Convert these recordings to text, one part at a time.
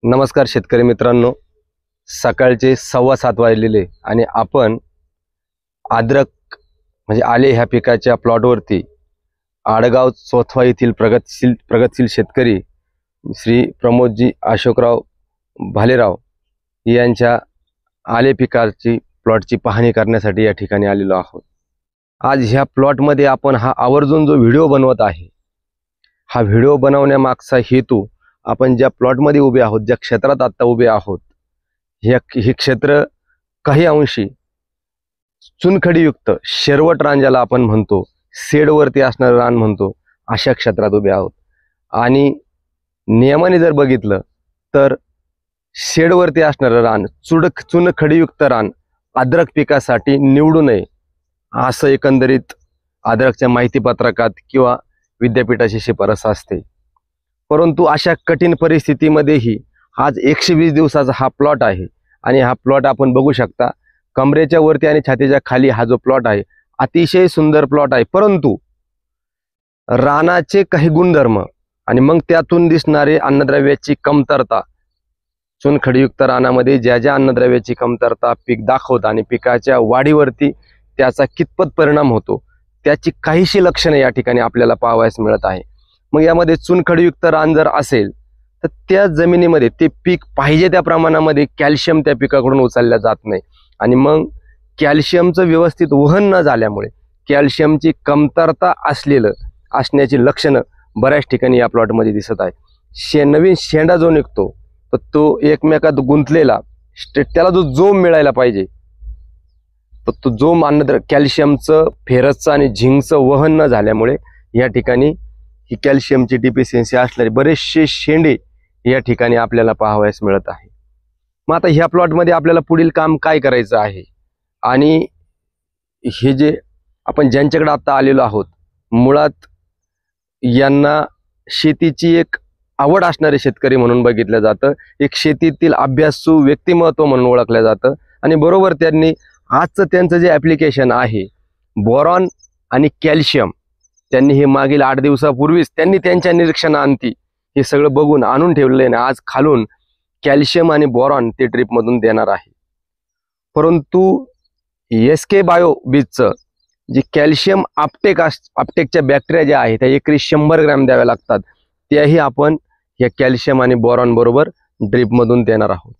नमस्कार शेतकरी मित्रांनो, सकाळचे 7:15 वाजलेले आणि आपण अद्रक म्हणजे आले ह्या पिकाच्या प्लॉटवरती आडगाव चोथवा येथील प्रगतशील शेतकरी श्री प्रमोदजी अशोकराव भालेराव यांच्या आले पिकाची प्लॉटची पाहणी करण्यासाठी या ठिकाणी आलेलो आहोत। आज ह्या प्लॉटमध्ये आपण हा आवर्जून जो व्हिडिओ बनवत आहे, हा व्हिडिओ बनवण्यामागचा हेतू आपण ज्या प्लॉटमध्ये उभे आहोत, ज्या क्षेत्रात आता उभे आहोत, हे क्षेत्र काही अंशी चुनखडीयुक्त शेरवट रान ज्याला आपण म्हणतो, सेडवरती असणारं रान म्हणतो, अशा क्षेत्रात उभे आहोत। आणि नियमाने जर बघितलं तर शेडवरती असणारं रान, चुनखडीयुक्त रान अद्रक पिकासाठी निवडू नये असं एकंदरीत अद्रकच्या माहिती पत्रकात किंवा विद्यापीठाची शिफारस असते। परंतु अशा कठीण परिस्थितीमध्येही आज 120 दिवसाचा हा प्लॉट आहे आणि हा प्लॉट आपण बघू शकता, कमरेच्या वरती आणि छातीच्या खाली हा जो प्लॉट आहे अतिशय सुंदर प्लॉट आहे। परंतु रानाचे काही गुणधर्म आणि मग त्यातून दिसणारे अन्नद्रव्याची कमतरता, चुनखडीयुक्त रानामध्ये ज्या ज्या अन्नद्रव्याची कमतरता पीक दाखवत आणि पिकाच्या वाढीवरती त्याचा कितपत परिणाम होतो, त्याची काहीशी लक्षणे या ठिकाणी आपल्याला पाहावयास मिळत आहे। मग यामध्ये चुनखडीयुक्त रान जर असेल तर त्या जमिनीमध्ये ते पीक पाहिजे त्या प्रमाणामध्ये कॅल्शियम त्या पिकाकडून उचलल्या जात नाही आणि मग कॅल्शियमचं व्यवस्थित वहन न झाल्यामुळे कॅल्शियमची कमतरता असण्याची लक्षणं बऱ्याच ठिकाणी या प्लॉटमध्ये दिसत आहे। नवीन शेंडा जो निघतो तर तो एकमेकात गुंतलेला, त्याला जो जोम मिळायला पाहिजे तर तो जोम कॅल्शियमचं, फेरसचं आणि झिंकचं वहन न झाल्यामुळे या ठिकाणी ही कॅल्शियमची डिफिशियन्सी असणारे बरेचसे शेंडे या ठिकाणी आपल्याला पाहावयास मिळत आहे। मग आता ह्या प्लॉटमध्ये आपल्याला पुढील काम काय करायचं आहे आणि हे जे आपण ज्यांच्याकडे आता आलेलो आहोत, मुळात यांना शेतीची एक आवड असणारे शेतकरी म्हणून बघितलं जातं, एक शेतीतील अभ्यासू व्यक्तिमत्व म्हणून ओळखलं जातं आणि बरोबर त्यांनी आजचं त्यांचं जे ॲप्लिकेशन आहे बोरॉन आणि कॅल्शियम, त्यांनी हे मागील 8 दिवसापूर्वीच त्यांनी त्यांच्या निरीक्षणाअंती हे सगळं बघून आणून ठेवलेलं आहे आणि आज खालून कॅल्शियम आणि बोरॉन ते ड्रीपमधून देणार आहे। परंतु SK बायो बीजचं जे कॅल्शियम अपटेकच्या बॅक्टेरिया ज्या आहेत त्या एकरी 100 ग्रॅम द्याव्या लागतात, त्याही आपण या कॅल्शियम आणि बोरॉन बरोबर ड्रीपमधून देणार आहोत।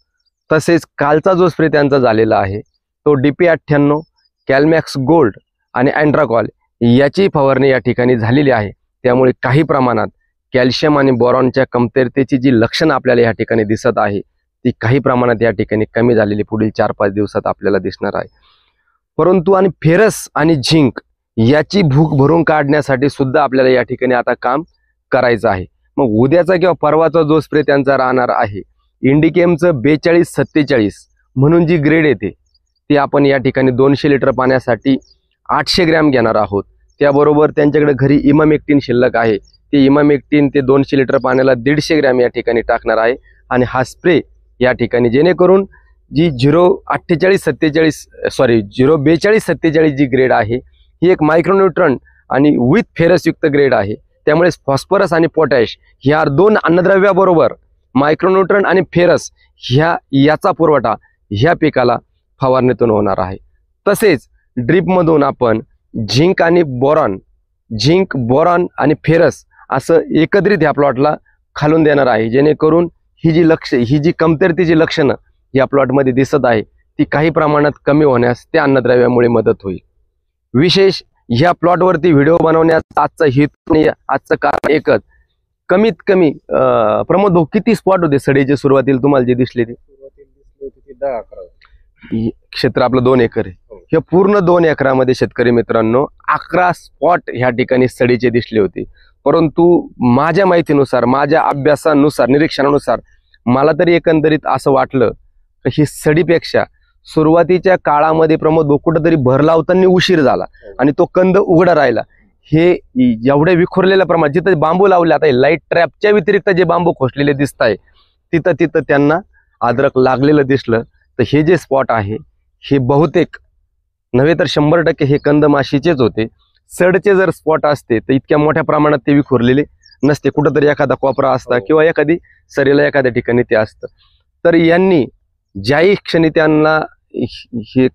तसेच कालचा जो स्प्रे त्यांचा झालेला आहे तो DP98, कॅल्मॅक्स गोल्ड आणि अँड्राकॉल याची फवारणी या ठिकाणी झालेली आहे। त्यामुळे काही प्रमाणात कॅल्शियम आणि बोरॉनच्या कमतरतेची जी लक्षणं आपल्याला या ठिकाणी दिसत आहे ती काही प्रमाणात या ठिकाणी कमी झालेली पुढील 4-5 दिवसात आपल्याला दिसणार आहे। परंतु आणि फेरस आणि झिंक याची भूक भरून काढण्यासाठी सुद्धा आपल्याला या ठिकाणी आता काम करायचं आहे। मग उद्याचा किंवा परवाचा जो स्प्रे त्यांचा राहणार आहे, इंडिकेमचं 42-47 म्हणून जी ग्रेड येते ती आपण या ठिकाणी 200 लिटर पाण्यासाठी 800 ग्रॅम घेणार आहोत। त्याबरोबर त्यांच्याकडे घरी इमामेक्टिन शिल्लक आहे, ते इमामेक्टिन ते 200 लिटर पाण्याला 150 ग्रॅम या ठिकाणी टाकणार आहे आणि हा स्प्रे या ठिकाणी जेणेकरून जी 042-47 जी ग्रेड आहे ही एक मायक्रोन्यूट्रन आणि विथ फेरसयुक्त ग्रेड आहे। त्यामुळे फॉस्फरस आणि पोटॅश ह्या 2 अन्नद्रव्याबरोबर मायक्रोन्यूट्रन आणि फेरस याचा पुरवठा ह्या पिकाला फवारणीतून होणार आहे। तसेच ड्रीपमधून आपण झिंक, बोरॉन आणि फेरस असं एकत्रित ह्या प्लॉटला खालून देणार आहे, जेणेकरून ही जी कमतरतेची लक्षणं या प्लॉटमध्ये दिसत आहे ती काही प्रमाणात कमी होण्यास त्या अन्नद्रव्यामुळे मदत होईल। विशेष ह्या प्लॉटवरती व्हिडिओ बनवण्याचा आजचा हेतू, आजचं कारण एकच, कमीत कमी प्रमोद भाऊ किती स्पॉट होते सडेचे सुरुवातीला तुम्हाला जे दिसले ते? सुरुवातीला दिसले होते ते 10-11 क्षेत्र आपलं 2 एकर आहे। हे पूर्ण 2 एकरामध्ये शेतकरी मित्रांनो 11 स्पॉट ह्या ठिकाणी सडीचे दिसले होते। परंतु माझ्या माहितीनुसार, माझ्या अभ्यासानुसार, निरीक्षणानुसार मला तरी एकंदरीत असं वाटलं की ही सडीपेक्षा सुरुवातीच्या काळामध्ये प्रमोद भाऊ कुठंतरी भर लावताना उशीर झाला आणि तो कंद उघडा राहिला। हे एवढ्या विखुरलेल्या प्रमाणात जिथं बांबू लावले, आता लाईट ट्रॅपच्या व्यतिरिक्त जे बांबू खोसलेले दिसत आहे तिथं त्यांना अद्रक लागलेलं दिसलं। तर हे जे स्पॉट आहे हे बहुतेक नव्हे तर 100% हे कंदमाशीचेच होते। सडचे जर स्पॉट असते तर इतक्या मोठ्या प्रमाणात ते विखुरलेले नसते, कुठंतरी एखादा कोपरा असता हो. किंवा एखादी सरीला एखाद्या ठिकाणी ते असतं. तर यांनी ज्याही क्षणी त्यांना हे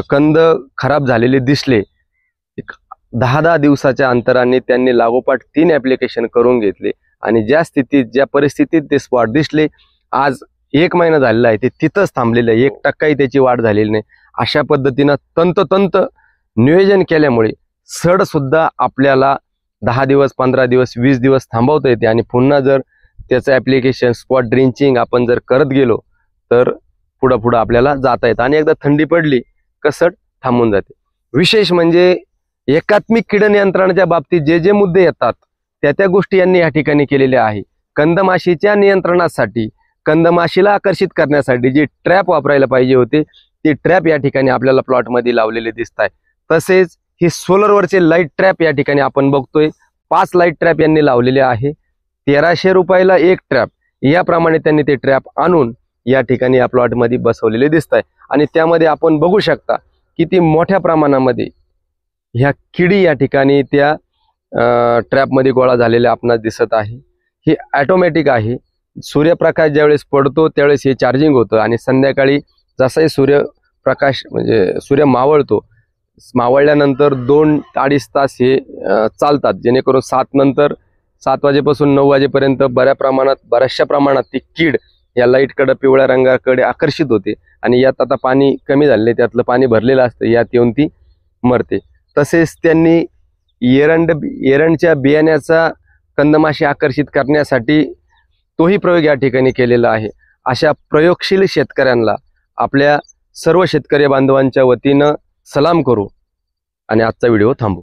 कंद खराब झालेले दिसले, 10 दिवसाच्या अंतराने त्यांनी लागोपाठ 3 ऍप्लिकेशन करून घेतले आणि ज्या स्थितीत ज्या परिस्थितीत ते स्पॉट दिसले, आज 1 महिना झालेला आहे ते तिथंच थांबलेलं आहे, 1% त्याची वाढ झालेली नाही. अशा पद्धतीनं तंतोतंत नियोजन केल्यामुळे सड सुद्धा आपल्याला 10 दिवस, 15 दिवस, 20 दिवस थांबवता येते आणि पुन्हा जर त्याचं ऍप्लिकेशन स्पॉट ड्रिंचिंग आपण जर करत गेलो तर पुढं पुढं आपल्याला जाता येतं आणि एकदा थंडी पडली का सड थांबून जाते. विशेष म्हणजे एकात्मिक कीड नियंत्रणाच्या बाबतीत जे जे मुद्दे येतात त्या गोष्टी यांनी या ठिकाणी केलेल्या आहे. कंदमाशीच्या नियंत्रणासाठी, कंदमाशीला आकर्षित करण्यासाठी जे ट्रॅप वापरायला पाहिजे होते ते ट्रॅप या ठिकाणी आपल्याला प्लॉटमध्ये लावलेले दिसत आहे. तसेच हे सोलरवरचे लाईट ट्रॅप या ठिकाणी आपण बघतोय, 5 लाईट ट्रॅप यांनी लावलेले आहे. 1300 रुपयाला एक ट्रॅप, याप्रमाणे त्यांनी ते ट्रॅप आणून या ठिकाणी या प्लॉटमध्ये बसवलेले दिसत आहे. आणि त्यामध्ये आपण बघू शकता किती मोठ्या प्रमाणामध्ये ह्या किडी या ठिकाणी त्या ट्रॅपमध्ये गोळा झालेल्या आपणास दिसत आहे. हे ऑटोमॅटिक आहे. सूर्यप्रकाश ज्यावेळेस पडतो त्यावेळेस हे चार्जिंग होतं आणि संध्याकाळी जसाही सूर्यप्रकाश म्हणजे सूर्य मावळतो, मावळल्यानंतर 2-2.5 तास हे चालतात, जेणेकरून 7 वाजेपासून 9 वाजेपर्यंत बऱ्याचशा प्रमाणात ती कीड या लाईटकडे, पिवळ्या रंगाकडे आकर्षित होते आणि यात आता पाणी कमी झाले, त्यातलं पाणी भरलेलं असतं, यात येऊन ती मरते. तसेच त्यांनी एरंडच्या बियाण्याचा कंदमाशी आकर्षित करण्यासाठी तोही प्रयोग या ठिकाणी केलेला आहे. अशा प्रयोगशील शेतकऱ्यांना आपल्या सर्व शेतकरी बांधवांच्या वतीनं सलाम करू आणि आजचा व्हिडिओ थांबू.